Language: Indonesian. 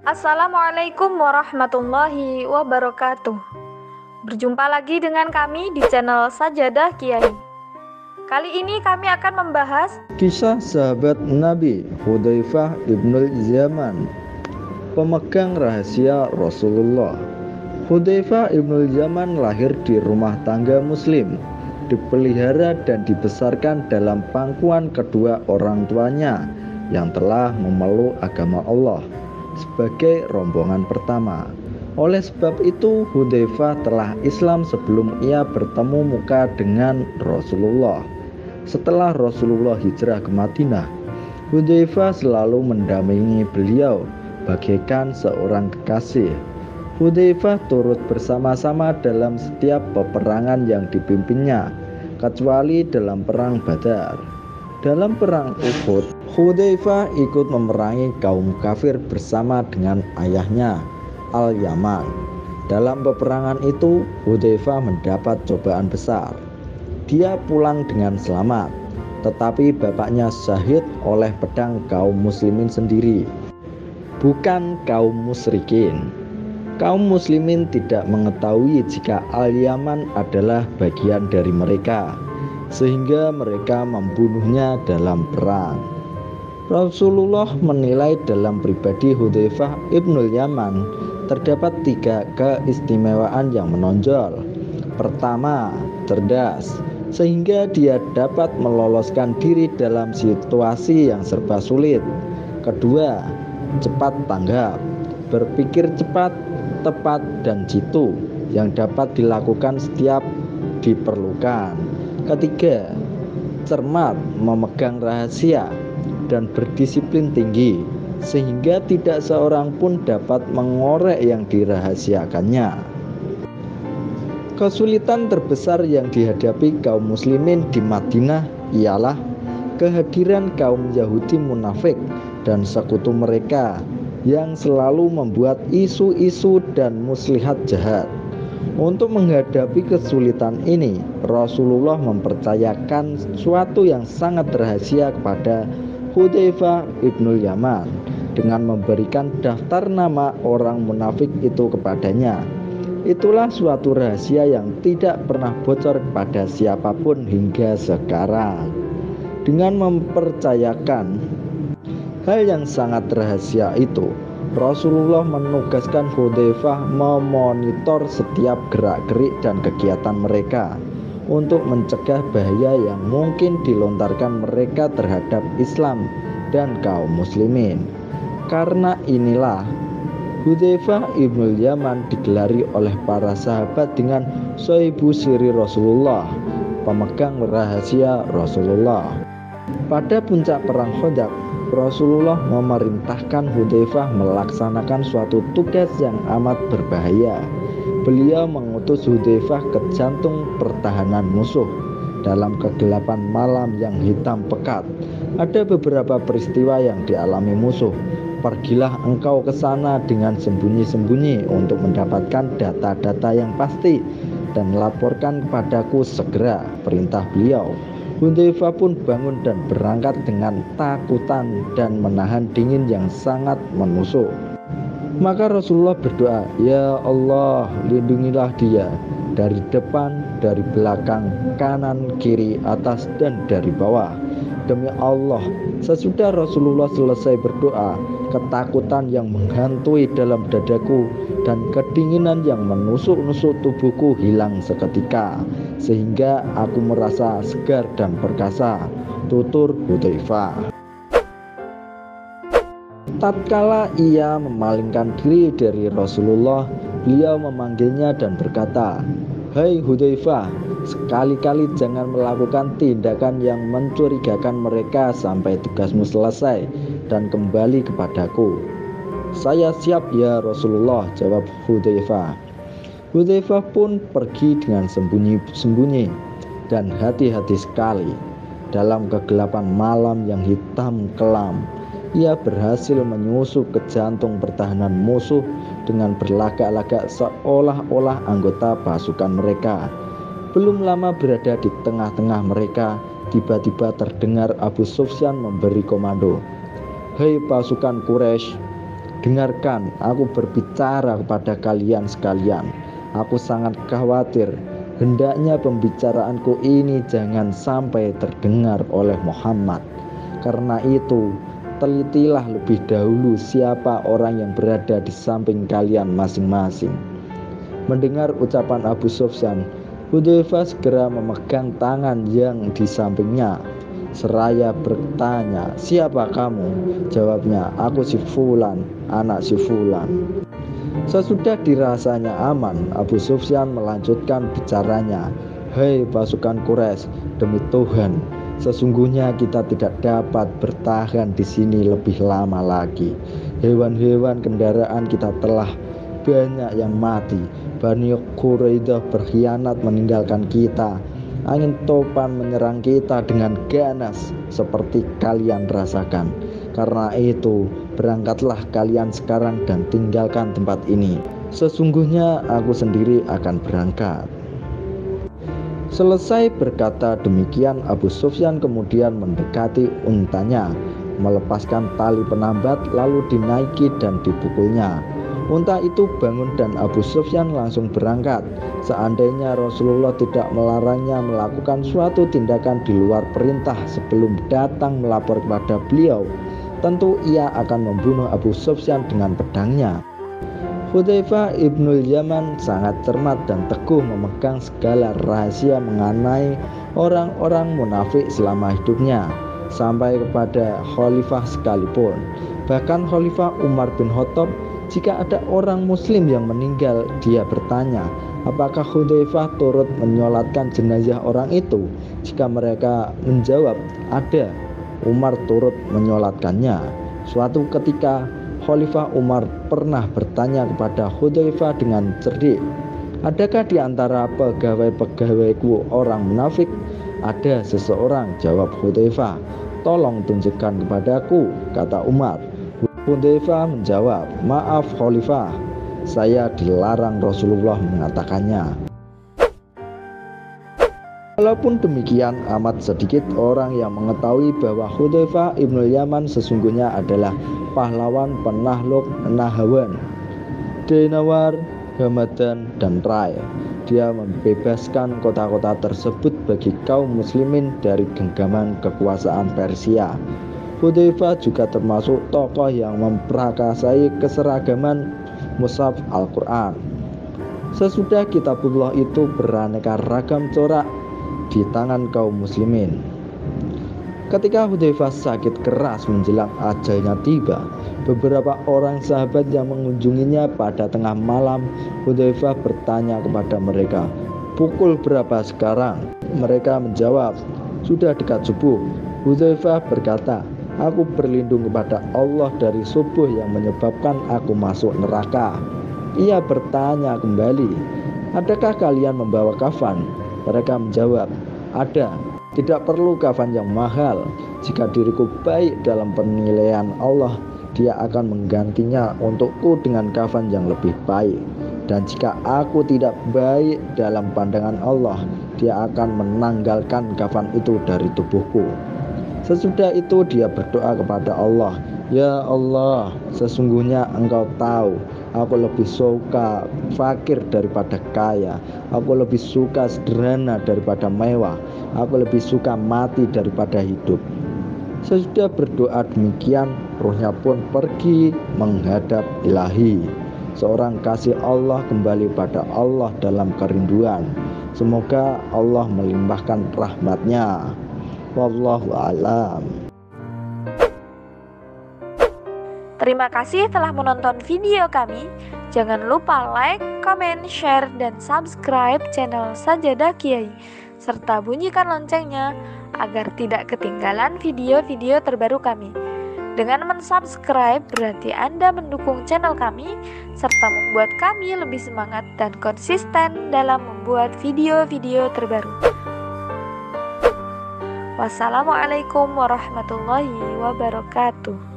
Assalamualaikum warahmatullahi wabarakatuh. Berjumpa lagi dengan kami di channel Sajadah Kiai. Kali ini kami akan membahas kisah sahabat Nabi Hudzaifah ibnul Yaman, pemegang rahasia Rasulullah. Hudzaifah ibnul Yaman lahir di rumah tangga muslim, dipelihara dan dibesarkan dalam pangkuan kedua orang tuanya yang telah memeluk agama Allah sebagai rombongan pertama. Oleh sebab itu, Hudzaifah telah Islam sebelum ia bertemu muka dengan Rasulullah. Setelah Rasulullah hijrah ke Madinah, Hudzaifah selalu mendampingi beliau bagaikan seorang kekasih. Hudzaifah turut bersama-sama dalam setiap peperangan yang dipimpinnya, kecuali dalam perang Badar. Dalam perang Uhud, Hudzaifah ikut memerangi kaum kafir bersama dengan ayahnya, Al-Yaman. Dalam peperangan itu, Hudzaifah mendapat cobaan besar. Dia pulang dengan selamat, tetapi bapaknya syahid oleh pedang kaum muslimin sendiri, bukan kaum musyrikin. Kaum muslimin tidak mengetahui jika Al-Yaman adalah bagian dari mereka, sehingga mereka membunuhnya dalam perang. Rasulullah menilai dalam pribadi Hudzaifah ibnul Yaman terdapat 3 keistimewaan yang menonjol. Pertama, cerdas, sehingga dia dapat meloloskan diri dalam situasi yang serba sulit. Kedua, cepat tanggap, berpikir cepat, tepat, dan jitu yang dapat dilakukan setiap diperlukan. Ketiga, cermat, memegang rahasia, dan berdisiplin tinggi, sehingga tidak seorang pun dapat mengorek yang dirahasiakannya. Kesulitan terbesar yang dihadapi kaum muslimin di Madinah ialah kehadiran kaum Yahudi munafik dan sekutu mereka yang selalu membuat isu-isu dan muslihat jahat. Untuk menghadapi kesulitan ini, Rasulullah mempercayakan sesuatu yang sangat rahasia kepada Hudzaifah ibnul Yaman dengan memberikan daftar nama orang munafik itu kepadanya. Itulah suatu rahasia yang tidak pernah bocor kepada siapapun hingga sekarang. Dengan mempercayakan hal yang sangat rahasia itu, Rasulullah menugaskan Hudzaifah memonitor setiap gerak-gerik dan kegiatan mereka untuk mencegah bahaya yang mungkin dilontarkan mereka terhadap Islam dan kaum muslimin. Karena inilah Hudzaifah ibnul Yaman digelari oleh para sahabat dengan Sohibu Siri Rasulullah, pemegang rahasia Rasulullah. Pada puncak perang Khandaq, Rasulullah memerintahkan Hudzaifah melaksanakan suatu tugas yang amat berbahaya. Beliau mengutus Hudzaifah ke jantung pertahanan musuh dalam kegelapan malam yang hitam pekat. Ada beberapa peristiwa yang dialami musuh. Pergilah engkau ke sana dengan sembunyi-sembunyi untuk mendapatkan data-data yang pasti dan laporkan kepadaku segera, perintah beliau. Hudzaifah pun bangun dan berangkat dengan takutan dan menahan dingin yang sangat menusuk. Maka Rasulullah berdoa, "Ya Allah, lindungilah dia dari depan, dari belakang, kanan, kiri, atas, dan dari bawah." Demi Allah, sesudah Rasulullah selesai berdoa, ketakutan yang menghantui dalam dadaku dan kedinginan yang menusuk-nusuk tubuhku hilang seketika, sehingga aku merasa segar dan perkasa. Tutur Hudzaifah. Tatkala ia memalingkan diri dari Rasulullah, beliau memanggilnya dan berkata, "Hai Hudzaifah, sekali-kali jangan melakukan tindakan yang mencurigakan mereka sampai tugasmu selesai dan kembali kepadaku." "Saya siap ya Rasulullah," jawab Hudzaifah. Hudzaifah pun pergi dengan sembunyi-sembunyi dan hati-hati sekali. Dalam kegelapan malam yang hitam kelam, ia berhasil menyusup ke jantung pertahanan musuh dengan berlagak-lagak seolah-olah anggota pasukan mereka. Belum lama berada di tengah-tengah mereka, tiba-tiba terdengar Abu Sufyan memberi komando, "Hei pasukan Quraisy, Dengarkan, aku berbicara kepada kalian sekalian. Aku sangat khawatir, hendaknya pembicaraanku ini jangan sampai terdengar oleh Muhammad. Karena itu, telitilah lebih dahulu siapa orang yang berada di samping kalian masing-masing. Mendengar ucapan Abu Sufyan, Hudzaifah segera memegang tangan yang di sampingnya. Seraya bertanya, "Siapa kamu?" Jawabnya, "Aku si Fulan, anak si Fulan." Sesudah dirasanya aman, Abu Sufyan melanjutkan bicaranya, "Hei pasukan Quraisy, demi Tuhan, sesungguhnya kita tidak dapat bertahan di sini lebih lama lagi. Hewan-hewan kendaraan kita telah banyak yang mati. Bani Quraidah berkhianat meninggalkan kita. Angin topan menyerang kita dengan ganas seperti kalian rasakan. Karena itu, berangkatlah kalian sekarang dan tinggalkan tempat ini. Sesungguhnya aku sendiri akan berangkat." Selesai berkata demikian, Abu Sufyan kemudian mendekati untanya, melepaskan tali penambat lalu dinaiki dan dipukulnya. Unta itu bangun dan Abu Sufyan langsung berangkat. Seandainya Rasulullah tidak melarangnya melakukan suatu tindakan di luar perintah sebelum datang melapor kepada beliau, tentu ia akan membunuh Abu Sufyan dengan pedangnya. Hudzaifah ibnul Yaman sangat cermat dan teguh memegang segala rahasia mengenai orang-orang munafik selama hidupnya, sampai kepada khalifah sekalipun. Bahkan Khalifah Umar bin Khattab, jika ada orang muslim yang meninggal, dia bertanya, apakah Hudzaifah turut menyolatkan jenazah orang itu? Jika mereka menjawab, ada, Umar turut menyolatkannya. Suatu ketika Khalifah Umar pernah bertanya kepada Hudzaifah dengan cerdik, "Adakah di antara pegawai-pegawaiku orang munafik?" "Ada seseorang," jawab Hudzaifah. "Tolong tunjukkan kepadaku," kata Umar. Hudzaifah menjawab, "Maaf Khalifah, saya dilarang Rasulullah mengatakannya." Walaupun demikian, amat sedikit orang yang mengetahui bahwa Hudzaifah ibnul Yaman sesungguhnya adalah pahlawan penakluk Nahrawan, Dinawar, Hamadan, dan Rai. Dia membebaskan kota-kota tersebut bagi kaum muslimin dari genggaman kekuasaan Persia. Hudzaifah juga termasuk tokoh yang memprakarsai keseragaman mushaf Al-Quran. Sesudah kitabullah itu beraneka ragam corak di tangan kaum muslimin. Ketika Hudzaifah sakit keras menjelang ajalnya tiba, beberapa orang sahabat yang mengunjunginya pada tengah malam, Hudzaifah bertanya kepada mereka, "Pukul berapa sekarang?" Mereka menjawab, "Sudah dekat subuh." Hudzaifah berkata, "Aku berlindung kepada Allah dari subuh yang menyebabkan aku masuk neraka." Ia bertanya kembali, "Adakah kalian membawa kafan?" Mereka menjawab, "Ada. Tidak perlu kafan yang mahal. Jika diriku baik dalam penilaian Allah, Dia akan menggantinya untukku dengan kafan yang lebih baik. Dan jika aku tidak baik dalam pandangan Allah, Dia akan menanggalkan kafan itu dari tubuhku." Sesudah itu dia berdoa kepada Allah, "Ya Allah, sesungguhnya Engkau tahu, aku lebih suka fakir daripada kaya. Aku lebih suka sederhana daripada mewah. Aku lebih suka mati daripada hidup." Sesudah berdoa demikian, ruhnya pun pergi menghadap Ilahi. Seorang kasih Allah kembali pada Allah dalam kerinduan. Semoga Allah melimpahkan rahmat-Nya. Wallahu a'lam. Terima kasih telah menonton video kami. Jangan lupa like, comment, share, dan subscribe channel Sajadah Kiai, serta bunyikan loncengnya agar tidak ketinggalan video-video terbaru kami. Dengan mensubscribe berarti Anda mendukung channel kami, serta membuat kami lebih semangat dan konsisten dalam membuat video-video terbaru. Wassalamualaikum warahmatullahi wabarakatuh.